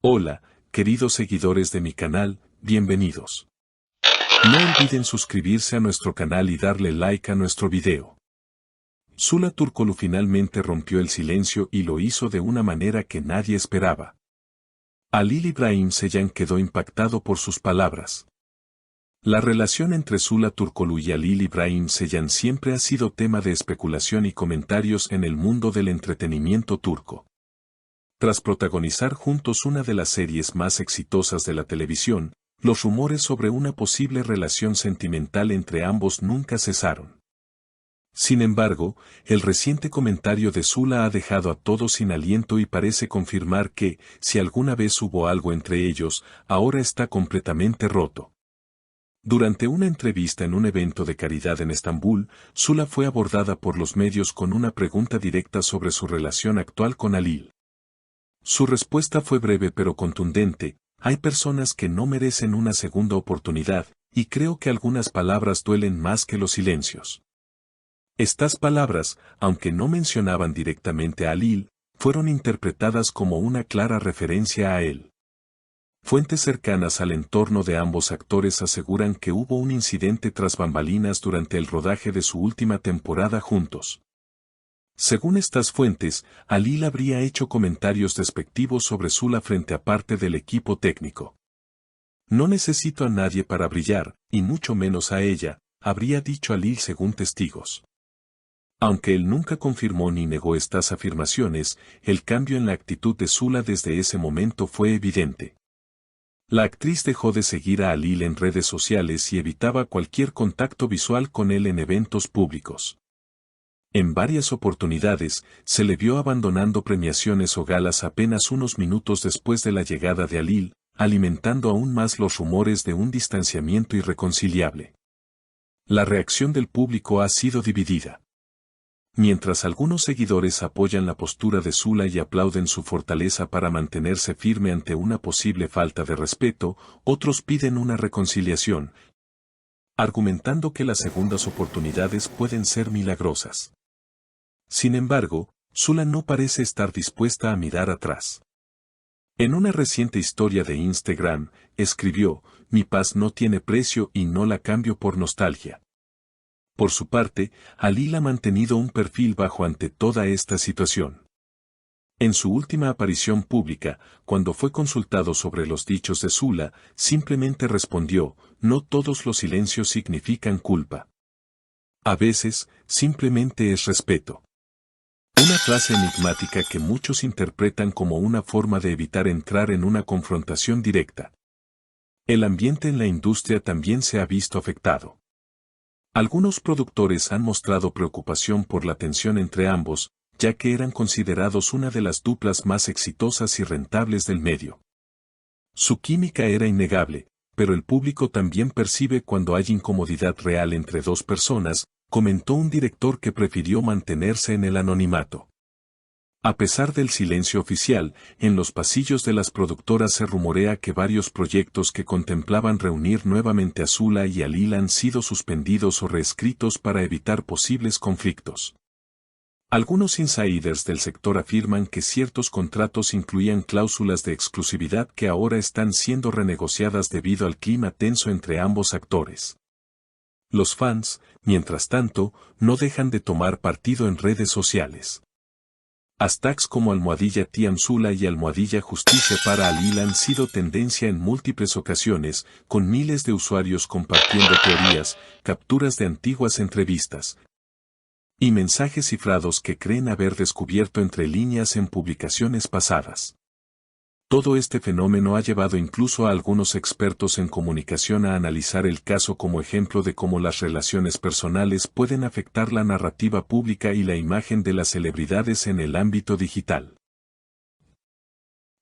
Hola, queridos seguidores de mi canal, bienvenidos. No olviden suscribirse a nuestro canal y darle like a nuestro video. Zula Turkoglu finalmente rompió el silencio y lo hizo de una manera que nadie esperaba. Halil İbrahim Ceylan quedó impactado por sus palabras. La relación entre Zula Turkoglu y Halil İbrahim Ceylan siempre ha sido tema de especulación y comentarios en el mundo del entretenimiento turco. Tras protagonizar juntos una de las series más exitosas de la televisión, los rumores sobre una posible relación sentimental entre ambos nunca cesaron. Sin embargo, el reciente comentario de Zula ha dejado a todos sin aliento y parece confirmar que, si alguna vez hubo algo entre ellos, ahora está completamente roto. Durante una entrevista en un evento de caridad en Estambul, Zula fue abordada por los medios con una pregunta directa sobre su relación actual con Halil. Su respuesta fue breve pero contundente: hay personas que no merecen una segunda oportunidad, y creo que algunas palabras duelen más que los silencios. Estas palabras, aunque no mencionaban directamente a Halil, fueron interpretadas como una clara referencia a él. Fuentes cercanas al entorno de ambos actores aseguran que hubo un incidente tras bambalinas durante el rodaje de su última temporada juntos. Según estas fuentes, Halil habría hecho comentarios despectivos sobre Zula frente a parte del equipo técnico. No necesito a nadie para brillar, y mucho menos a ella, habría dicho Halil según testigos. Aunque él nunca confirmó ni negó estas afirmaciones, el cambio en la actitud de Zula desde ese momento fue evidente. La actriz dejó de seguir a Halil en redes sociales y evitaba cualquier contacto visual con él en eventos públicos. En varias oportunidades, se le vio abandonando premiaciones o galas apenas unos minutos después de la llegada de Halil, alimentando aún más los rumores de un distanciamiento irreconciliable. La reacción del público ha sido dividida. Mientras algunos seguidores apoyan la postura de Zula y aplauden su fortaleza para mantenerse firme ante una posible falta de respeto, otros piden una reconciliación, argumentando que las segundas oportunidades pueden ser milagrosas. Sin embargo, Zula no parece estar dispuesta a mirar atrás. En una reciente historia de Instagram, escribió: "Mi paz no tiene precio y no la cambio por nostalgia". Por su parte, Halil ha mantenido un perfil bajo ante toda esta situación. En su última aparición pública, cuando fue consultado sobre los dichos de Zula, simplemente respondió: "No todos los silencios significan culpa. A veces, simplemente es respeto". Una frase enigmática que muchos interpretan como una forma de evitar entrar en una confrontación directa. El ambiente en la industria también se ha visto afectado. Algunos productores han mostrado preocupación por la tensión entre ambos, ya que eran considerados una de las duplas más exitosas y rentables del medio. Su química era innegable, pero el público también percibe cuando hay incomodidad real entre dos personas, comentó un director que prefirió mantenerse en el anonimato. A pesar del silencio oficial, en los pasillos de las productoras se rumorea que varios proyectos que contemplaban reunir nuevamente a Zula y Halil han sido suspendidos o reescritos para evitar posibles conflictos. Algunos insiders del sector afirman que ciertos contratos incluían cláusulas de exclusividad que ahora están siendo renegociadas debido al clima tenso entre ambos actores. Los fans, mientras tanto, no dejan de tomar partido en redes sociales. Hashtags como #Team Zula y #Justicia para Halil han sido tendencia en múltiples ocasiones, con miles de usuarios compartiendo teorías, capturas de antiguas entrevistas y mensajes cifrados que creen haber descubierto entre líneas en publicaciones pasadas. Todo este fenómeno ha llevado incluso a algunos expertos en comunicación a analizar el caso como ejemplo de cómo las relaciones personales pueden afectar la narrativa pública y la imagen de las celebridades en el ámbito digital.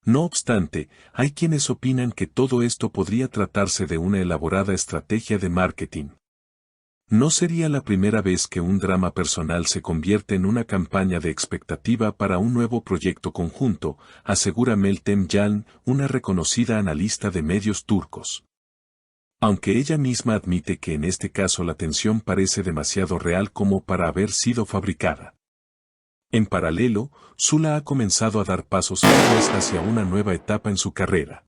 No obstante, hay quienes opinan que todo esto podría tratarse de una elaborada estrategia de marketing. No sería la primera vez que un drama personal se convierte en una campaña de expectativa para un nuevo proyecto conjunto, asegura Meltem Can, una reconocida analista de medios turcos. Aunque ella misma admite que en este caso la tensión parece demasiado real como para haber sido fabricada. En paralelo, Zula ha comenzado a dar pasos firmes hacia una nueva etapa en su carrera.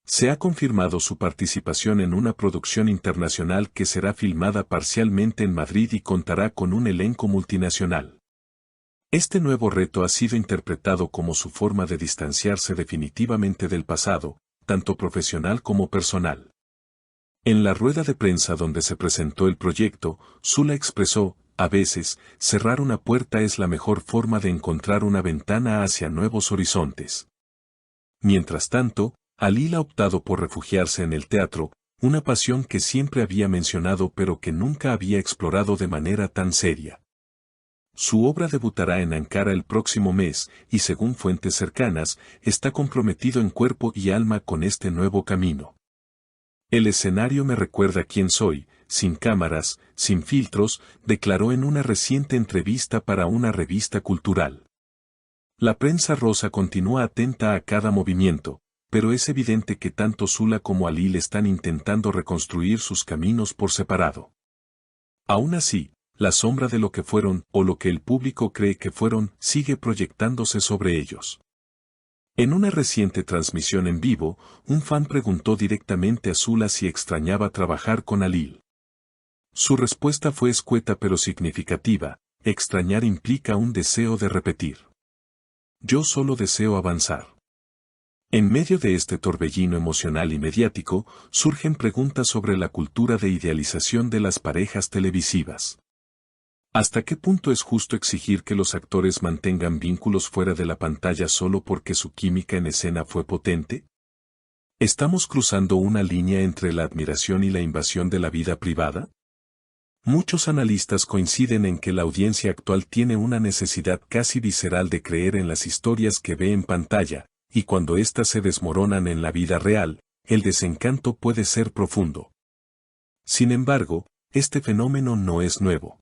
Se ha confirmado su participación en una producción internacional que será filmada parcialmente en Madrid y contará con un elenco multinacional. Este nuevo reto ha sido interpretado como su forma de distanciarse definitivamente del pasado, tanto profesional como personal. En la rueda de prensa donde se presentó el proyecto, Zula expresó: a veces, cerrar una puerta es la mejor forma de encontrar una ventana hacia nuevos horizontes. Mientras tanto, Halil ha optado por refugiarse en el teatro, una pasión que siempre había mencionado pero que nunca había explorado de manera tan seria. Su obra debutará en Ankara el próximo mes, y según fuentes cercanas, está comprometido en cuerpo y alma con este nuevo camino. El escenario me recuerda quién soy, sin cámaras, sin filtros, declaró en una reciente entrevista para una revista cultural. La prensa rosa continúa atenta a cada movimiento, pero es evidente que tanto Zula como Halil están intentando reconstruir sus caminos por separado. Aún así, la sombra de lo que fueron, o lo que el público cree que fueron, sigue proyectándose sobre ellos. En una reciente transmisión en vivo, un fan preguntó directamente a Zula si extrañaba trabajar con Halil. Su respuesta fue escueta pero significativa: extrañar implica un deseo de repetir. Yo solo deseo avanzar. En medio de este torbellino emocional y mediático, surgen preguntas sobre la cultura de idealización de las parejas televisivas. ¿Hasta qué punto es justo exigir que los actores mantengan vínculos fuera de la pantalla solo porque su química en escena fue potente? ¿Estamos cruzando una línea entre la admiración y la invasión de la vida privada? Muchos analistas coinciden en que la audiencia actual tiene una necesidad casi visceral de creer en las historias que ve en pantalla, y cuando éstas se desmoronan en la vida real, el desencanto puede ser profundo. Sin embargo, este fenómeno no es nuevo.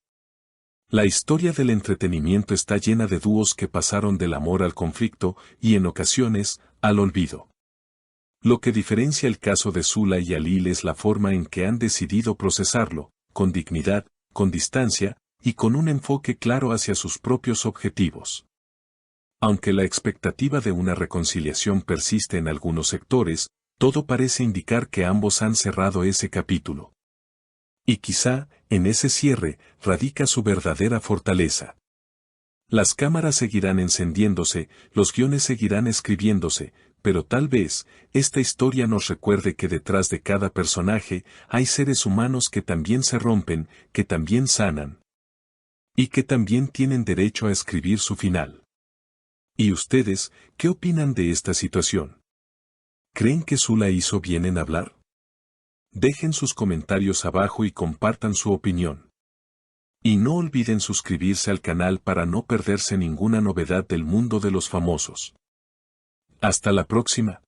La historia del entretenimiento está llena de dúos que pasaron del amor al conflicto y, en ocasiones, al olvido. Lo que diferencia el caso de Zula y Halil es la forma en que han decidido procesarlo, con dignidad, con distancia, y con un enfoque claro hacia sus propios objetivos. Aunque la expectativa de una reconciliación persiste en algunos sectores, todo parece indicar que ambos han cerrado ese capítulo. Y quizá, en ese cierre, radica su verdadera fortaleza. Las cámaras seguirán encendiéndose, los guiones seguirán escribiéndose, pero tal vez, esta historia nos recuerde que detrás de cada personaje, hay seres humanos que también se rompen, que también sanan. Y que también tienen derecho a escribir su final. ¿Y ustedes, qué opinan de esta situación? ¿Creen que Zula hizo bien en hablar? Dejen sus comentarios abajo y compartan su opinión. Y no olviden suscribirse al canal para no perderse ninguna novedad del mundo de los famosos. Hasta la próxima.